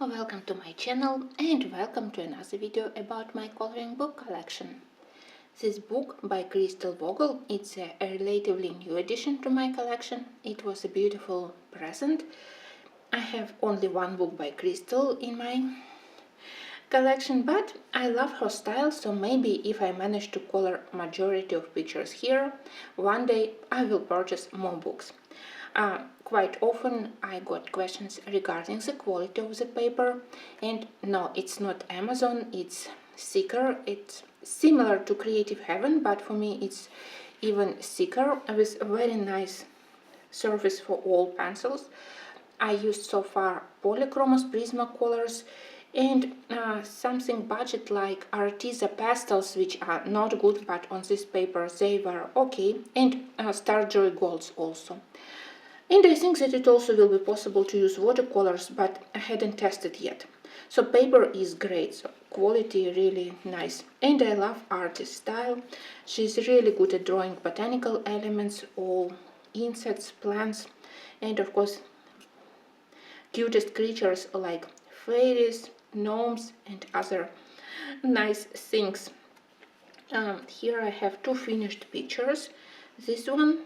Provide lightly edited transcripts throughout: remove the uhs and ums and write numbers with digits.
Welcome to my channel and welcome to another video about my coloring book collection. This book by Crystal Vogel, it's a relatively new addition to my collection. It was a beautiful present. I have only one book by Crystal in my collection, but I love her style, so maybe if I manage to color majority of pictures here, one day I will purchase more books. Quite often I got questions regarding the quality of the paper, and no, it's not Amazon, it's thicker. It's similar to Creative Heaven, but for me it's even thicker with a very nice surface for all pencils. I used so far Polychromos Prismacolors and something budget like Arteza pastels, which are not good, but on this paper they were okay, and Starjoy Golds also. And I think that it also will be possible to use watercolors, but I hadn't tested yet. So paper is great, so quality really nice. And I love artist style. She's really good at drawing botanical elements, all insects, plants, and of course cutest creatures like fairies, gnomes, and other nice things. Here I have two finished pictures. This one,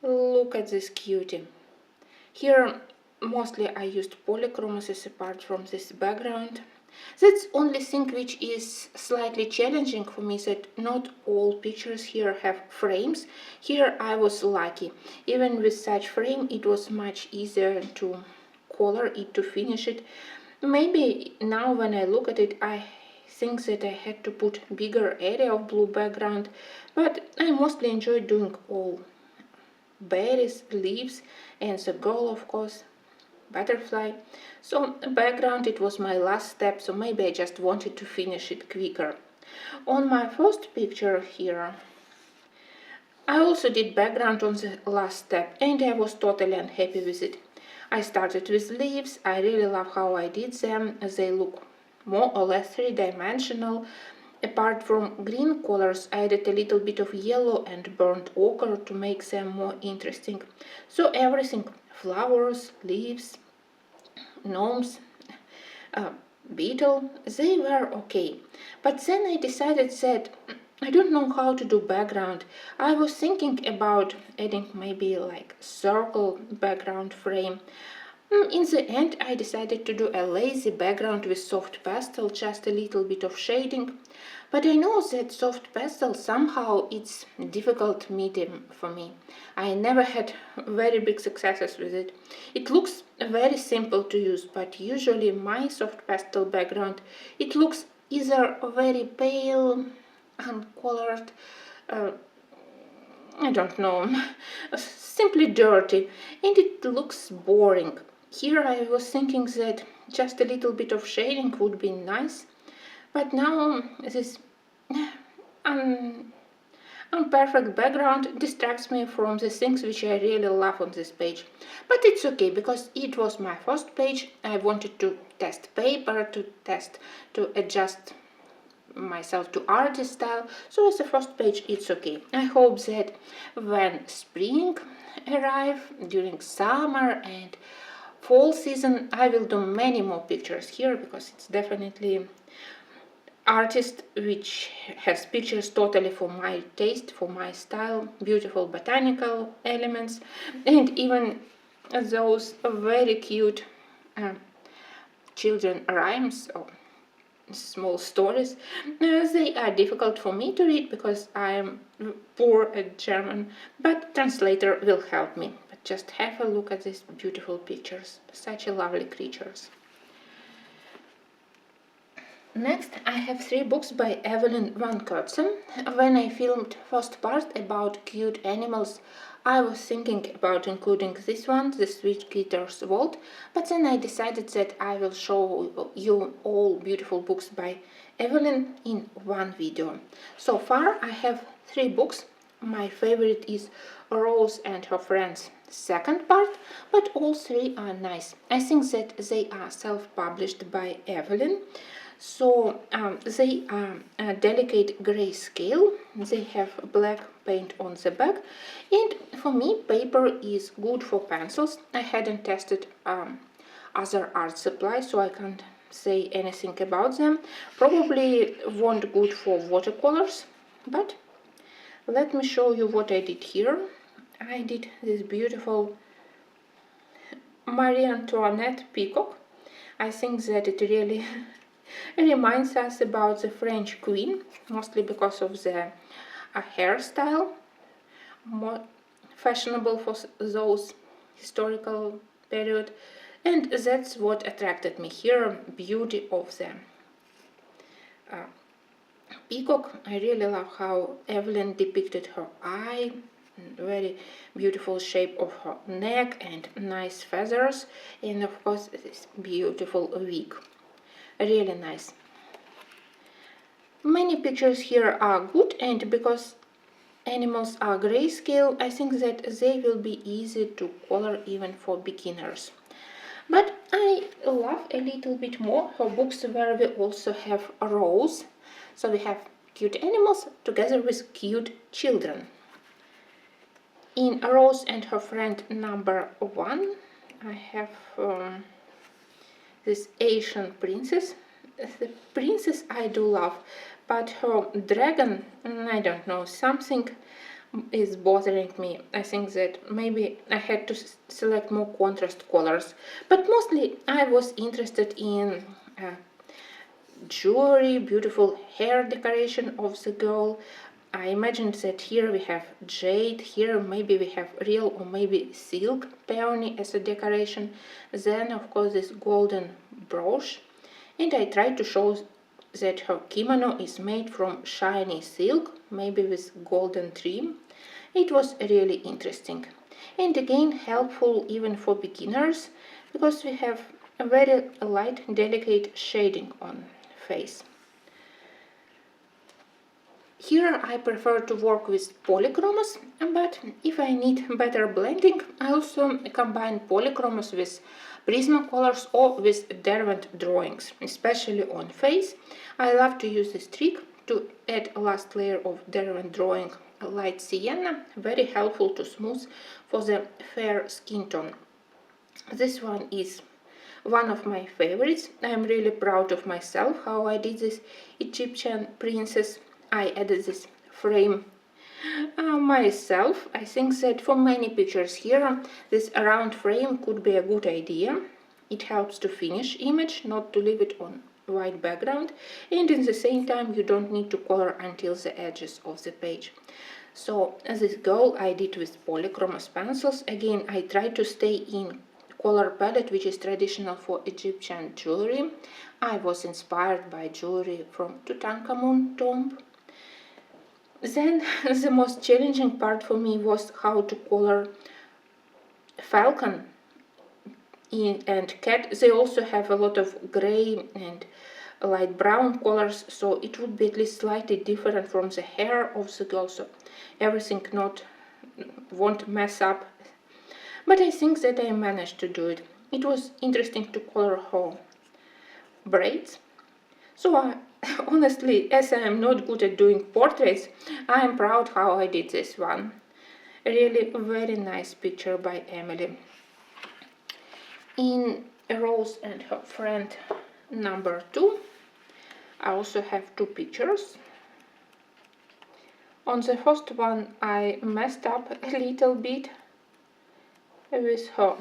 look at this cutie. Here mostly I used polychromos apart from this background. That's only thing which is slightly challenging for me, that not all pictures here have frames. Here I was lucky. Even with such frame it was much easier to color it, to finish it. Maybe now when I look at it I think that I had to put bigger area of blue background, but I mostly enjoy doing all berries, leaves, and the girl, of course, butterfly. So background, it was my last step, so maybe I just wanted to finish it quicker. On my first picture here I also did background on the last step, and I was totally unhappy with it. I started with leaves. I really love how I did them. They look more or less three-dimensional. Apart from green colors, I added a little bit of yellow and burnt ochre to make them more interesting. So everything, flowers, leaves, gnomes, beetle, they were okay. But then I decided that I don't know how to do background. I was thinking about adding maybe like circle background frame. In the end, I decided to do a lazy background with soft pastel, just a little bit of shading. But I know that soft pastel somehow it's difficult medium for me. I never had very big successes with it. It looks very simple to use, but usually my soft pastel background, it looks either very pale, uncolored, I don't know, simply dirty, and it looks boring. Here I was thinking that just a little bit of shading would be nice, but now this imperfect background distracts me from the things which I really love on this page. But it's okay, because it was my first page. I wanted to test paper, to adjust myself to artist style, so as a first page it's okay. I hope that when spring arrive, during summer and fall season, I will do many more pictures here, because it's definitely artist which has pictures totally for my taste, for my style, beautiful botanical elements, and even those very cute children rhymes or small stories. They are difficult for me to read because I am poor at German, but translator will help me. But just have a look at these beautiful pictures, such a lovely creatures. Next, I have three books by E.Vancoetsem. When I filmed first part about cute animals, I was thinking about including this one, The Sweet Kitter's Vault, but then I decided that I will show you all beautiful books by Evelyn in one video. So far I have three books. My favorite is Rose and Her Friends second part, but all three are nice. I think that they are self-published by Evelyn. So they are a delicate grayscale. They have black paint on the back, and for me paper is good for pencils. I hadn't tested other art supplies, so I can't say anything about them. Probably won't good for watercolors, but let me show you what I did here. I did this beautiful Marie Antoinette peacock. I think that it really reminds us about the French queen, mostly because of the hairstyle, more fashionable for those historical period, and that's what attracted me here, beauty of the peacock. I really love how Evelyn depicted her eye, very beautiful shape of her neck and nice feathers, and of course this beautiful wig, really nice. Many pictures here are good, and because animals are grayscale, I think that they will be easy to color even for beginners. But I love a little bit more her books where we also have rows. So we have cute animals together with cute children. In Rose and Her Friend number 1, I have this Asian princess. The princess I do love, but her dragon, I don't know, something is bothering me. I think that maybe I had to select more contrast colors, but mostly I was interested in jewelry, beautiful hair decoration of the girl. I imagined that here we have jade, here maybe we have real or maybe silk peony as a decoration, then of course this golden brooch, and I tried to show that her kimono is made from shiny silk, maybe with golden trim. It was really interesting, and again helpful even for beginners, because we have a very light, delicate shading on face. Here I prefer to work with polychromos, but if I need better blending, I also combine polychromos with Prismacolors or with derwent drawings, especially on face. I love to use this trick to add a last layer of derwent drawing, light sienna, very helpful to smooth for the fair skin tone. This one is one of my favorites. I am really proud of myself how I did this Egyptian princess. I added this frame myself. I think that for many pictures here, this round frame could be a good idea. It helps to finish image, not to leave it on white background, and in the same time you don't need to color until the edges of the page. So this girl I did with polychromos pencils. Again, I try to stay in color palette which is traditional for Egyptian jewelry. I was inspired by jewelry from Tutankhamun tomb. Then the most challenging part for me was how to color falcon and cat. They also have a lot of gray and light brown colors, so it would be at least slightly different from the hair of the girl, so everything won't mess up. But I think that I managed to do it. It was interesting to color her braids. So honestly, as I am not good at doing portraits, I am proud how I did this one. Really very nice picture by Emily. In Rose and Her Friend number 2, I also have two pictures. On the first one I messed up a little bit with her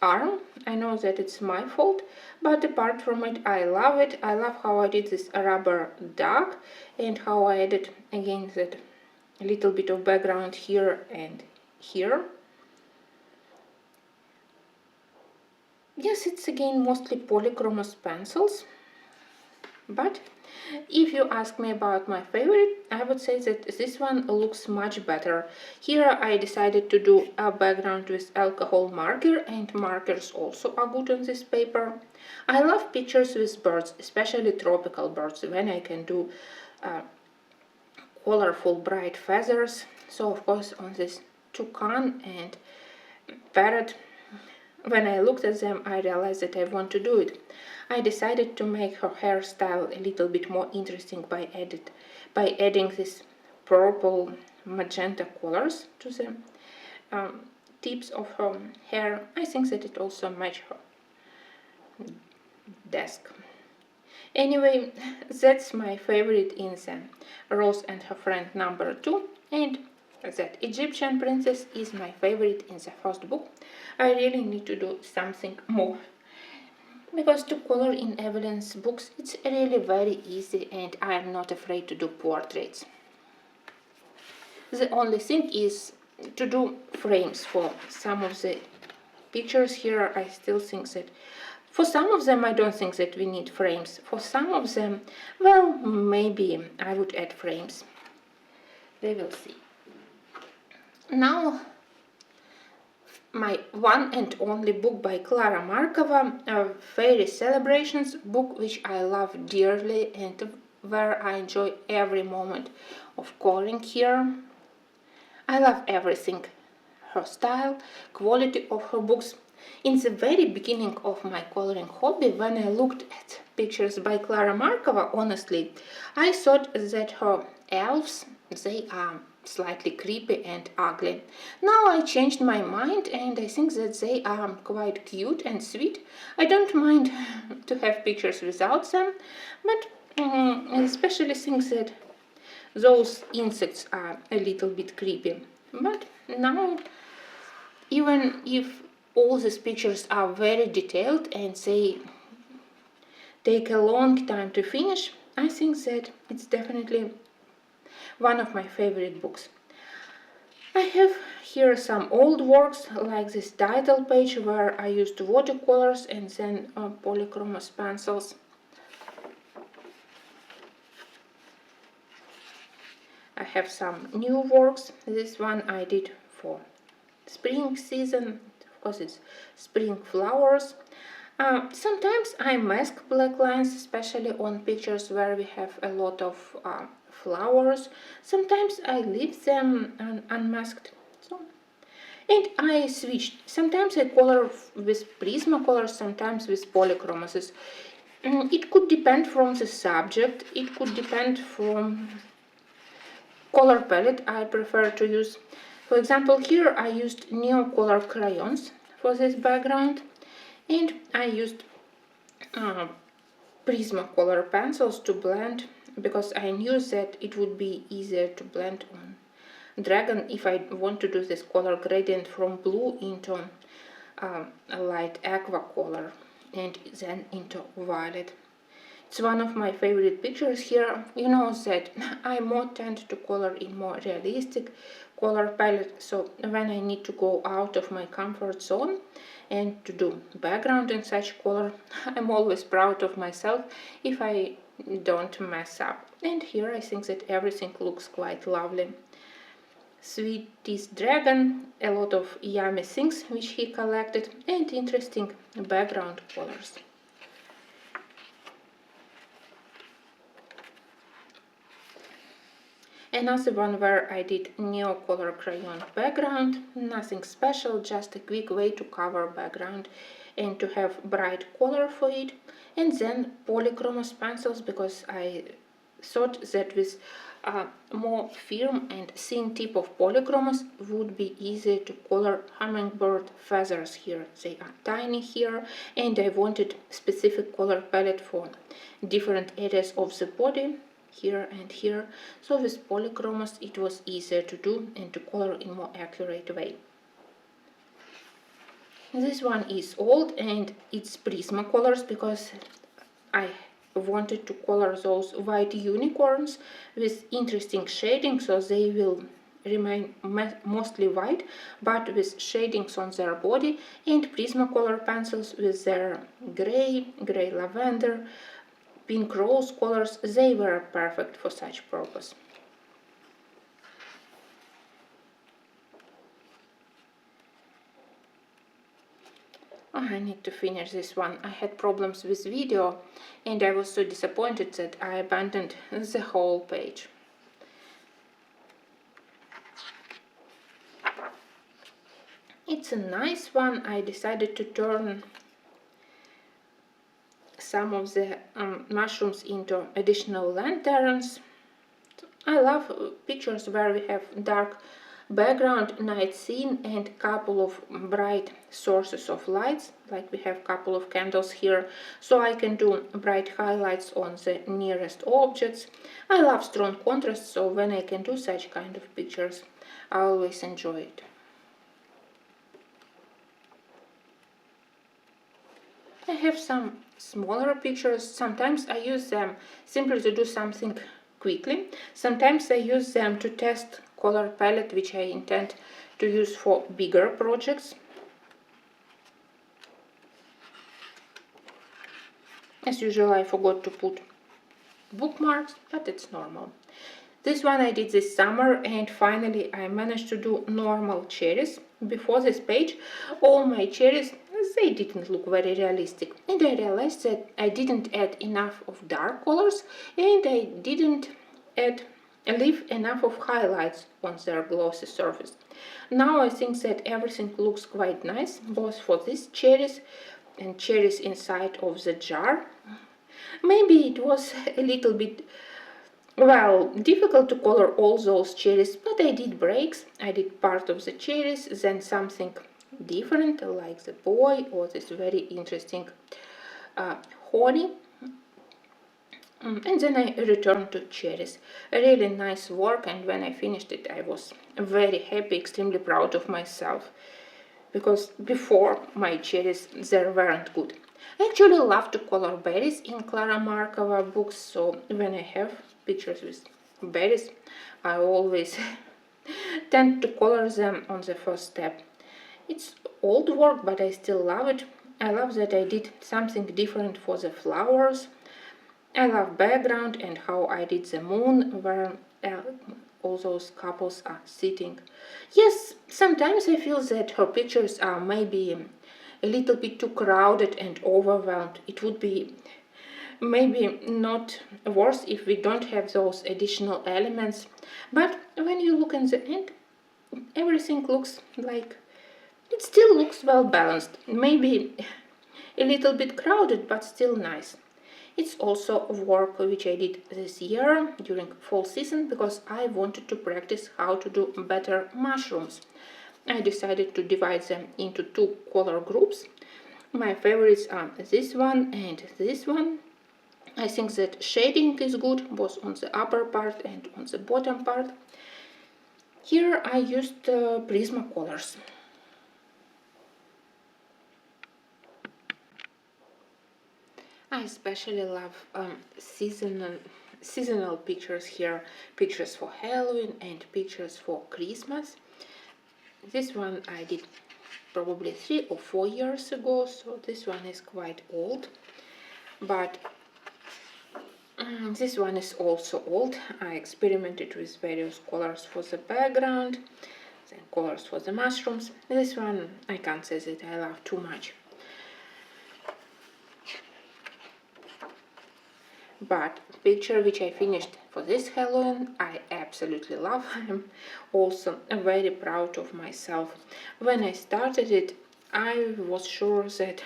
arm. I know that it's my fault, but apart from it, I love it. I love how I did this rubber duck and how I added again that little bit of background here and here. Yes, it's again mostly polychromos pencils, but if you ask me about my favorite, I would say that this one looks much better. Here I decided to do a background with alcohol marker, and markers also are good on this paper. I love pictures with birds, especially tropical birds, when I can do colorful bright feathers. So of course on this toucan and parrot when I looked at them, I realized that I want to do it. I decided to make her hairstyle a little bit more interesting by adding this purple magenta colors to the tips of her hair. I think that it also matches her desk. Anyway, that's my favorite in the Rose and Her Friend number 2, and that Egyptian princess is my favorite in the first book. I really need to do something more, because to color in evidence books it's really very easy and I am not afraid to do portraits. The only thing is to do frames for some of the pictures here. I still think that for some of them I don't think that we need frames. For some of them, well, maybe I would add frames. We will see. Now, my one and only book by K.Markova, Fairy Celebrations, book which I love dearly and where I enjoy every moment of coloring here. I love everything, her style, quality of her books. In the very beginning of my coloring hobby, when I looked at pictures by K.Markova, honestly, I thought that her elves, they are slightly creepy and ugly. Now I changed my mind and I think that they are quite cute and sweet. I don't mind to have pictures without them, but I especially think that those insects are a little bit creepy. But now, even if all these pictures are very detailed and they take a long time to finish, I think that it's definitely one of my favorite books. I have here some old works, like this title page where I used watercolors and then polychromos pencils. I have some new works. This one I did for spring season. Of course, it's spring flowers. Sometimes I mask black lines, especially on pictures where we have a lot of flowers. Sometimes I leave them unmasked. And I switched. Sometimes I color with Prismacolor, sometimes with polychromos. It could depend from the subject. It could depend from color palette I prefer to use. For example, here I used Neocolor crayons for this background, and I used Prismacolor pencils to blend, because I knew that it would be easier to blend on dragon if I want to do this color gradient from blue into a light aqua color and then into violet. It's one of my favorite pictures here. You know that I more tend to color in more realistic color palette, so when I need to go out of my comfort zone and to do background in such color, I'm always proud of myself if I don't mess up. And here I think that everything looks quite lovely. Sweetest dragon, a lot of yummy things which he collected, and interesting background colors. Another one where I did Neocolor crayon background, nothing special, just a quick way to cover background and to have bright color for it. And then polychromos pencils, because I thought that with more firm and thin tip of polychromos would be easier to color hummingbird feathers here. They are tiny here, and I wanted specific color palette for different areas of the body, here and here, so with polychromos it was easier to do and to color in more accurate way. This one is old and it's Prismacolors, because I wanted to color those white unicorns with interesting shading, so they will remain mostly white but with shadings on their body, and Prismacolor pencils with their gray lavender, pink rose colors, they were perfect for such purpose. I need to finish this one. I had problems with video and I was so disappointed that I abandoned the whole page. It's it's a nice one. I decided to turn some of the mushrooms into additional lanterns. I love pictures where we have dark background, night scene, and couple of bright sources of lights, like we have couple of candles here, so I can do bright highlights on the nearest objects. I love strong contrast, so when I can do such kind of pictures, I always enjoy it. I have some smaller pictures. Sometimes I use them simply to do something quickly. Sometimes I use them to test color palette which I intend to use for bigger projects. As usual, I forgot to put bookmarks, but it's normal. This one I did this summer, and finally I managed to do normal cherries. Before this page, all my cherries, they didn't look very realistic, and I realized that I didn't add enough of dark colors, and I didn't leave enough of highlights on their glossy surface. Now I think that everything looks quite nice, both for these cherries and cherries inside of the jar. Maybe it was a little bit, well, difficult to color all those cherries, but I did breaks. I did part of the cherries, then something different like the boy or this very interesting honey. And then I returned to cherries. A really nice work, and when I finished it I was very happy, extremely proud of myself, because before my cherries they weren't good. I actually love to color berries in K.Markova books, so when I have pictures with berries I always tend to color them on the first step. It's old work, but I still love it. I love that I did something different for the flowers. I love background and how I did the moon where all those couples are sitting. Yes, sometimes I feel that her pictures are maybe a little bit too crowded and overwhelmed. It would be maybe not worse if we don't have those additional elements, but when you look in the end, everything looks like it still looks well balanced. Maybe a little bit crowded, but still nice. It's also work which I did this year during fall season because I wanted to practice how to do better mushrooms. I decided to divide them into two color groups. My favorites are this one and this one. I think that shading is good both on the upper part and on the bottom part. Here I used Prismacolors. I especially love seasonal pictures here, pictures for Halloween and pictures for Christmas. This one I did probably 3 or 4 years ago, so this one is quite old, but this one is also old. I experimented with various colors for the background, then colors for the mushrooms. This one I can't say that I love too much. But picture which I finished for this Halloween, I absolutely love. I'm also very proud of myself. When I started it, I was sure that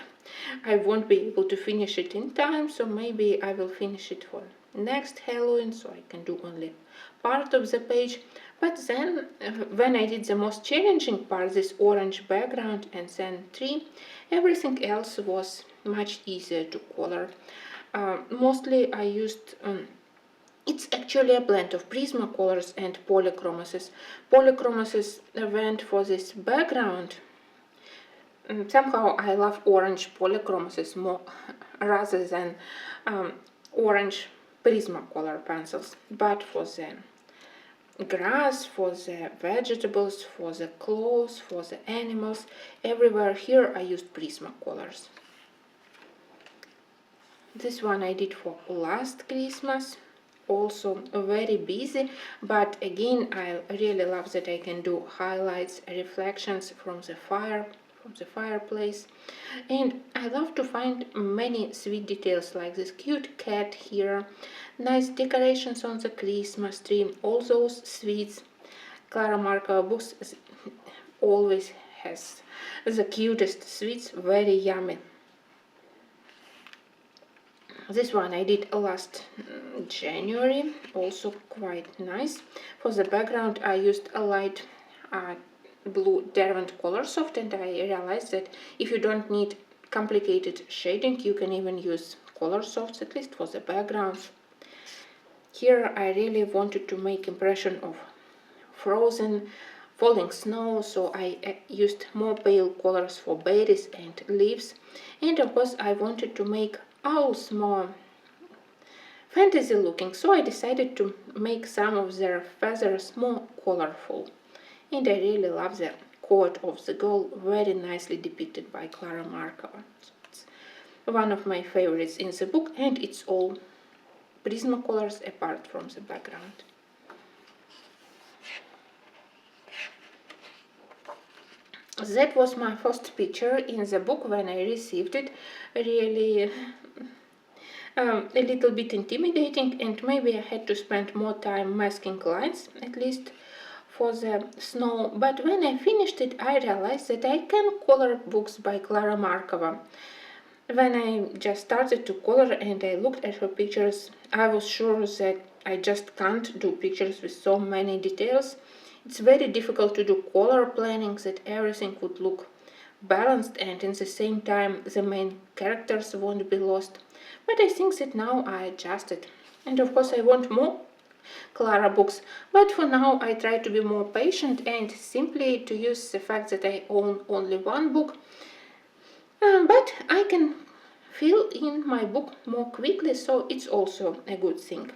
I won't be able to finish it in time, so maybe I will finish it for next Halloween, so I can do only part of the page. But then, when I did the most challenging part, this orange background and then tree, everything else was much easier to color. Mostly I used, it's actually a blend of Prismacolors and polychromoses. Polychromoses went for this background. Somehow I love orange polychromoses more rather than orange Prismacolor pencils. But for the grass, for the vegetables, for the clothes, for the animals, everywhere here I used Prismacolors. This one I did for last Christmas, also very busy, but again I really love that I can do highlights, reflections from the fireplace, and I love to find many sweet details like this cute cat here, nice decorations on the Christmas tree, all those sweets. K.Markova books always has the cutest sweets, very yummy. This one I did last January, also quite nice. For the background I used a light blue Derwent color soft, and I realized that if you don't need complicated shading, you can even use color softs, at least for the backgrounds. Here I really wanted to make impression of frozen, falling snow, so I used more pale colors for berries and leaves, and of course I wanted to make owls more fantasy looking, so I decided to make some of their feathers more colorful. And I really love the coat of the girl, very nicely depicted by K.Markova. So it's one of my favorites in the book, and it's all Prismacolors apart from the background. That was my first picture in the book when I received it. Really a little bit intimidating, and maybe I had to spend more time masking lines, at least for the snow. But when I finished it, I realized that I can color books by K.Markova. When I just started to color and I looked at her pictures, I was sure that I just can't do pictures with so many details. It's very difficult to do color planning, that everything would look balanced and in the same time the main characters won't be lost. But I think that now I adjusted. And of course I want more Clara books, but for now I try to be more patient and simply to use the fact that I own only one book. But I can fill in my book more quickly, so it's also a good thing.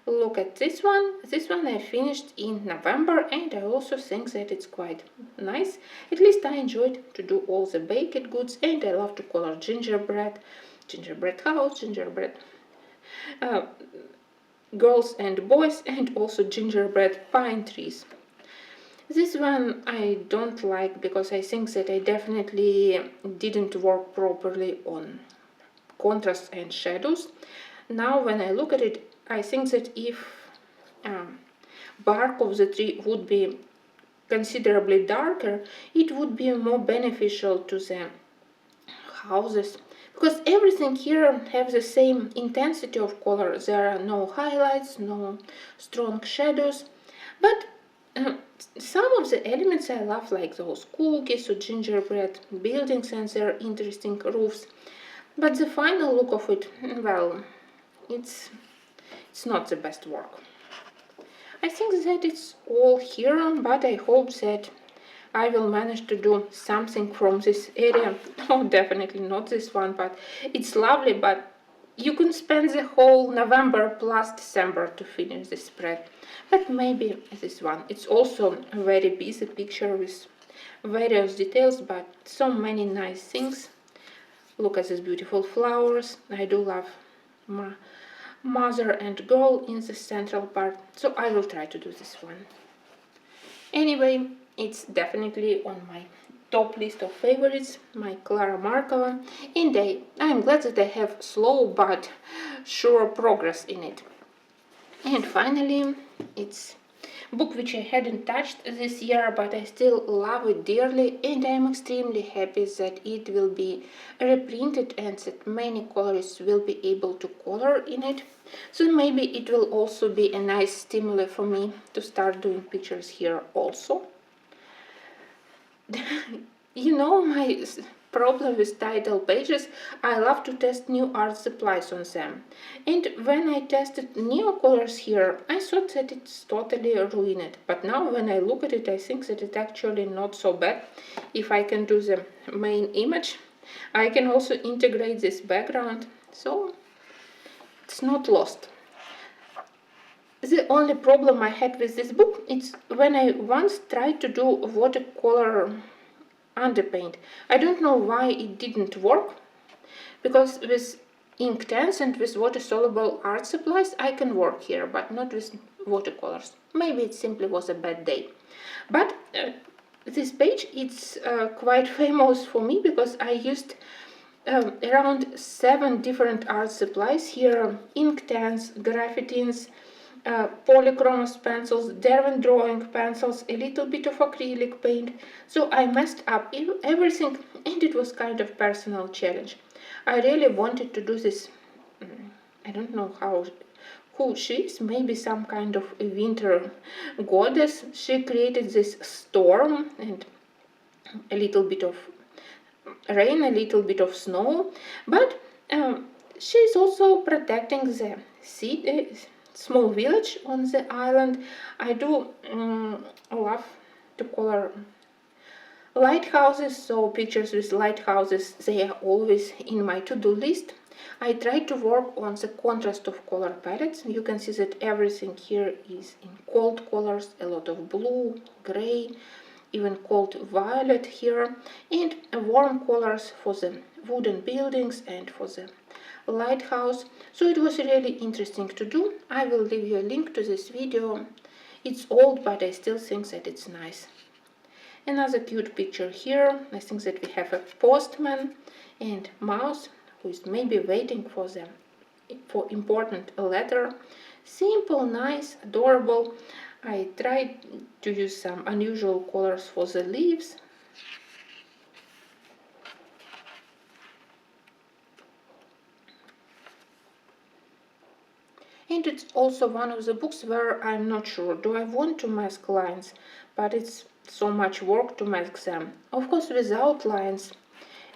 Look at this one. This one I finished in November, and I also think that it's quite nice. At least I enjoyed to do all the baked goods, and I love to color gingerbread house, gingerbread girls and boys, and also gingerbread pine trees. This one I don't like because I think that I definitely didn't work properly on contrasts and shadows. Now when I look at it, I think that if bark of the tree would be considerably darker, it would be more beneficial to the houses, because everything here has the same intensity of color. There are no highlights, no strong shadows, but some of the elements I love, like those cookies or gingerbread buildings and their interesting roofs. But the final look of it, well, it's not the best work. I think that it's all here, but I hope that I will manage to do something from this area. Oh, definitely not this one, but it's lovely, but you can spend the whole November plus December to finish this spread. But maybe this one. It's also a very busy picture with various details, but so many nice things. Look at these beautiful flowers. I do love mother and girl in the central part, so I will try to do this one. Anyway, it's definitely on my top list of favorites, my K.Markova, and I'm glad that I have slow but sure progress in it. And finally, it's a book which I hadn't touched this year, but I still love it dearly, and I'm extremely happy that it will be reprinted and that many colorists will be able to color in it. So maybe it will also be a nice stimulus for me to start doing pictures here also. You know my problem with title pages, I love to test new art supplies on them. And when I tested Neocolors here, I thought that it's totally ruined. But now when I look at it, I think that it's actually not so bad. If I can do the main image, I can also integrate this background, so it's not lost. The only problem I had with this book is when I once tried to do watercolor underpaint. I don't know why it didn't work, because with Inktense and with water-soluble art supplies I can work here, but not with watercolors. Maybe it simply was a bad day. But this page, it's quite famous for me because I used around 7 different art supplies here: Inktense, graphitins, polychromos pencils, Derwent drawing pencils, a little bit of acrylic paint. So I messed up everything, and it was kind of personal challenge. I really wanted to do this. I don't know who she is, maybe some kind of a winter goddess. She created this storm and a little bit of rain, a little bit of snow, but she's also protecting the small village on the island. I do love to color lighthouses, so pictures with lighthouses, they are always in my to-do list. I try to work on the contrast of color palettes. You can see that everything here is in cold colors, a lot of blue, gray, even cold violet here, and warm colors for the wooden buildings and for the lighthouse. So it was really interesting to do. I will leave you a link to this video. It's old, but I still think that it's nice. Another cute picture here. I think that we have a postman and mouse who is maybe waiting for important letter. Simple, nice, adorable. I tried to use some unusual colors for the leaves. And it's also one of the books where I'm not sure, do I want to mask lines? But it's so much work to mask them. Of course, without lines,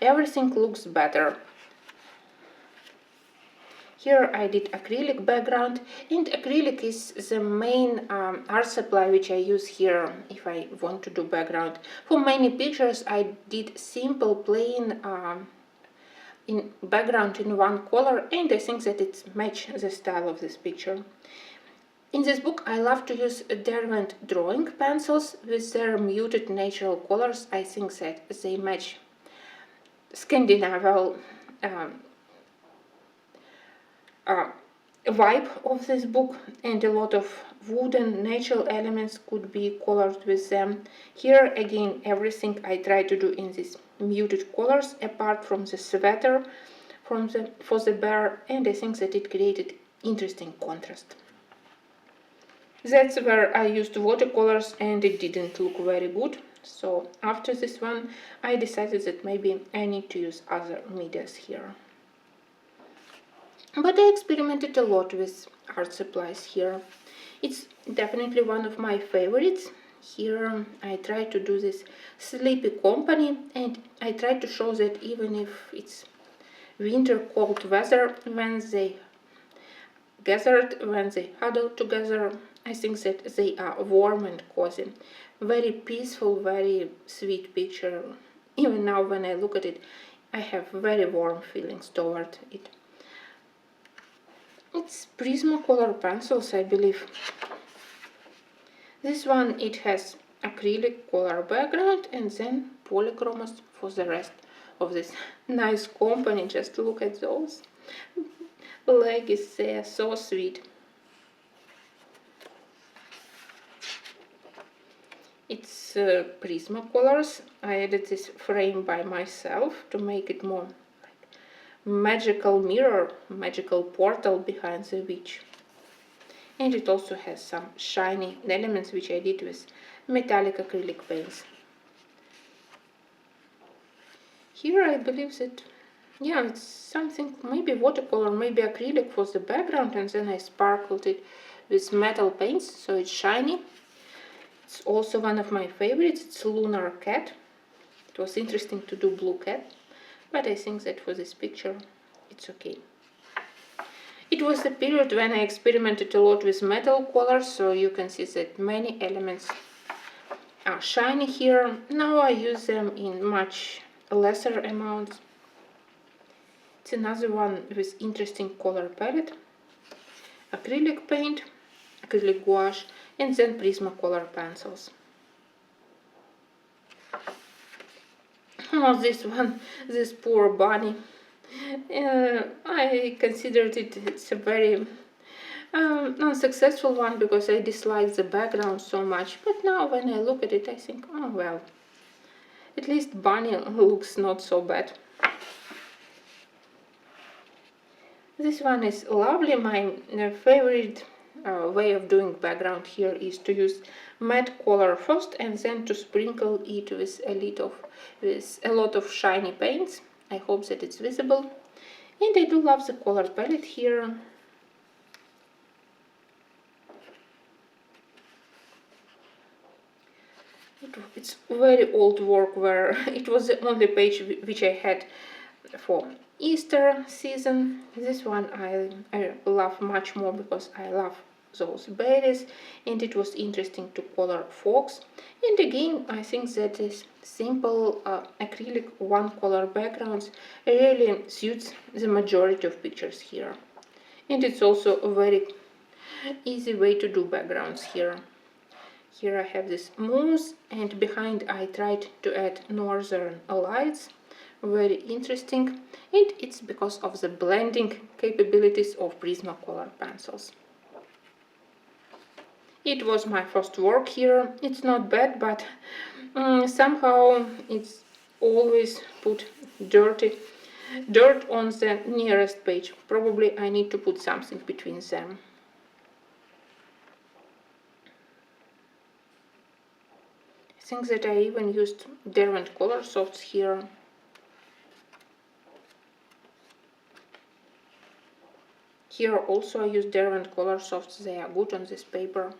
everything looks better. Here I did acrylic background, and acrylic is the main art supply which I use here if I want to do background. For many pictures I did simple plain in background in one color, and I think that it matches the style of this picture. In this book I love to use Derwent drawing pencils with their muted natural colors. I think that they match Scandinavian vibe of this book, and a lot of wooden natural elements could be colored with them. Here again everything I try to do in these muted colors apart from the sweater for the bear, and I think that it created interesting contrast. That's where I used watercolors and it didn't look very good, so after this one I decided that maybe I need to use other medias here. But I experimented a lot with art supplies here. It's definitely one of my favorites. Here I try to do this sleepy company, and I try to show that even if it's winter cold weather, when they gathered, when they huddle together, I think that they are warm and cozy. Very peaceful, very sweet picture. Even now when I look at it, I have very warm feelings toward it. It's Prismacolor pencils, I believe. This one, it has acrylic color background and then polychromos for the rest of this nice company. Just look at those legs, they are so sweet. It's Prismacolors. I added this frame by myself to make it more magical mirror, magical portal behind the witch. And it also has some shiny elements which I did with metallic acrylic paints. Here I believe that, yeah, it's something, maybe watercolor, maybe acrylic for the background, and then I sparkled it with metal paints, so it's shiny. It's also one of my favorites. It's Lunar Cat. It was interesting to do blue cat, but I think that for this picture it's okay. It was the period when I experimented a lot with metal colors, so you can see that many elements are shiny here. Now I use them in much lesser amounts. It's another one with interesting color palette. Acrylic paint, acrylic gouache, and then Prismacolor pencils. Oh, this one, this poor bunny. I considered it's a very unsuccessful one because I dislike the background so much. But now when I look at it, I think, oh well, at least bunny looks not so bad. This one is lovely, my favorite way of doing background here is to use matte color first and then to sprinkle it with a lot of shiny paints. I hope that it's visible. And I do love the color palette here. It's very old work where it was the only page which I had for Easter season. This one I love much more because I love those berries, and it was interesting to color fox. And again, I think that this simple acrylic one color backgrounds really suits the majority of pictures here. And it's also a very easy way to do backgrounds here. Here I have this moose, and behind I tried to add northern lights. Very interesting, and it's because of the blending capabilities of Prismacolor pencils. It was my first work here. It's not bad, but somehow it's always put dirt on the nearest page. Probably I need to put something between them. I think that I even used Derwent color softs here. Here also I use Derwent color softs, they are good on this paper.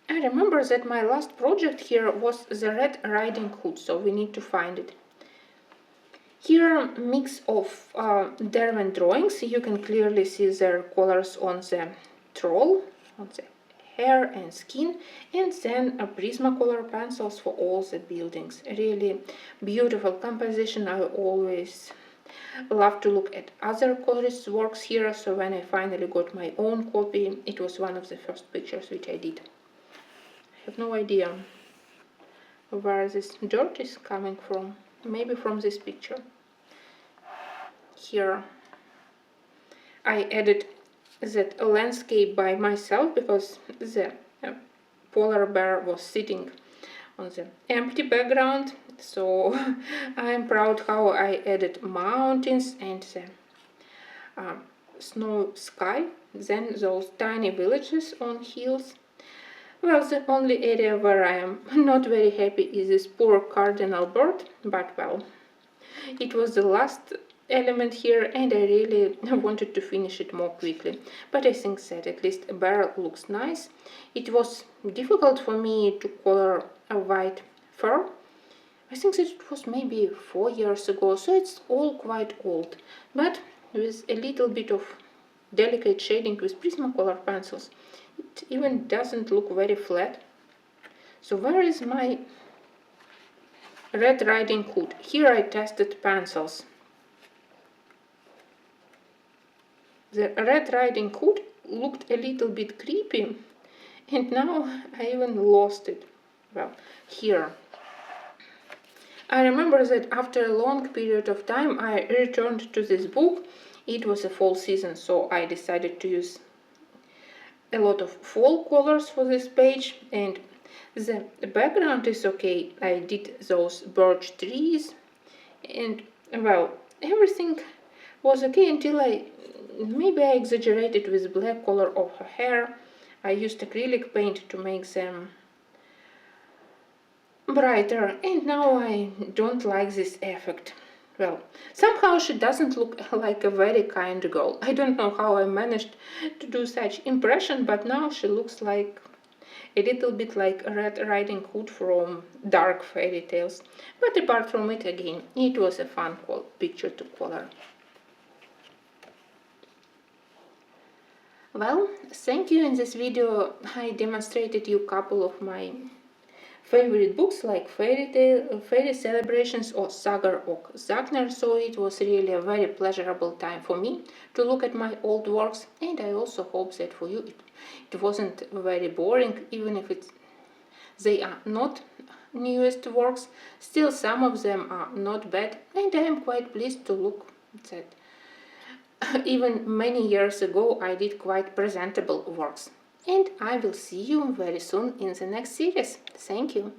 I remember that my last project here was the Red Riding Hood, so we need to find it. Here a mix of Derwent drawings. You can clearly see their colors on the troll, on the hair and skin, and then Prismacolor pencils for all the buildings. Really beautiful composition. I always love to look at other colorists' works here, so when I finally got my own copy, it was one of the first pictures which I did. I have no idea where this dirt is coming from. Maybe from this picture. Here I added that landscape by myself because the polar bear was sitting on the empty background, so I am proud how I added mountains and the snow sky, then those tiny villages on hills. Well, the only area where I am not very happy is this poor cardinal bird, but well, it was the last element here and I really wanted to finish it more quickly. But I think that at least a bear looks nice. It was difficult for me to color a white fur. I think that it was maybe 4 years ago, so it's all quite old. But with a little bit of delicate shading with Prismacolor pencils, it even doesn't look very flat. So where is my Red Riding Hood? Here I tested pencils. The Red Riding Hood looked a little bit creepy, and now I even lost it. Well, here. I remember that after a long period of time I returned to this book. It was a fall season, so I decided to use a lot of fall colors for this page, and the background is okay. I did those birch trees, and well, everything was okay until maybe I exaggerated with black color of her hair. I used acrylic paint to make them brighter, and now I don't like this effect. Well, somehow she doesn't look like a very kind girl. I don't know how I managed to do such impression, but now she looks like a little bit like Red Riding Hood from dark fairy tales. But apart from it, again, it was a fun picture to color. Well, thank you. In this video I demonstrated you a couple of my favorite books like Fairy Celebrations or Sagar och Zagner, so it was really a very pleasurable time for me to look at my old works, and I also hope that for you it wasn't very boring, even if they are not newest works. Still, some of them are not bad, and I am quite pleased to look that even many years ago I did quite presentable works. And I will see you very soon in the next series. Thank you.